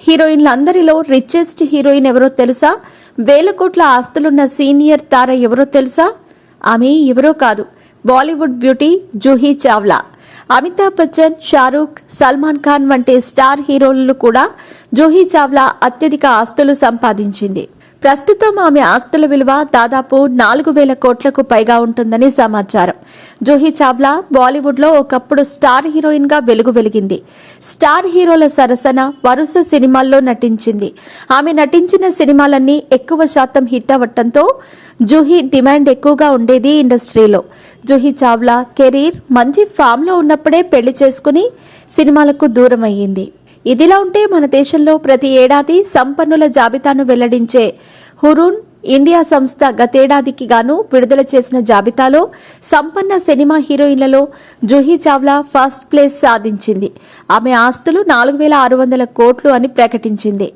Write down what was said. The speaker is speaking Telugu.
హీరోయిన్లందరిలో రిచెస్ట్ హీరోయిన్ ఎవరో తెలుసా? వేల కోట్ల ఆస్తులున్న సీనియర్ తార ఎవరో తెలుసా? ఆమె ఎవరో కాదు, బాలీవుడ్ బ్యూటీ జూహీ చావ్లా. అమితాబ్ బచ్చన్, షారూక్, సల్మాన్ ఖాన్ వంటి స్టార్ హీరోలు కూడా జూహీ చావ్లా అత్యధిక ఆస్తులు సంపాదించింది. ప్రస్తుతం ఆమె ఆస్తుల విలువ దాదాపు 4,000 కోట్లకు పైగా ఉంటుందని సమాచారం. జూహీ చావ్లా బాలీవుడ్లో ఒకప్పుడు స్టార్ హీరోయిన్ గా వెలిగింది. స్టార్ హీరోల సరసన వరుస సినిమాల్లో నటించింది. ఆమె నటించిన సినిమాలన్నీ ఎక్కువ శాతం హిట్ అవ్వటంతో జూహీ డిమాండ్ ఎక్కువగా ఉండేది ఇండస్ట్రీలో. జూహీ చావ్లా కెరీర్ మంచి ఫామ్ లో ఉన్నప్పుడే పెళ్లి చేసుకుని సినిమాలకు దూరం అయ్యింది. ఇదిలా ఉంటే మన దేశంలో ప్రతి ఏడాది సంపన్నుల జాబితాను వెల్లడించే హురూన్ ఇండియా సంస్థ గతేడాదికి గాను విడుదల చేసిన జాబితాలో సంపన్న సినిమా హీరోయిన్లలో జూహీ చావ్లా ఫస్ట్ ప్లేస్ సాధించింది. ఆమె ఆస్తులు 4,600 కోట్లు అని ప్రకటించింది.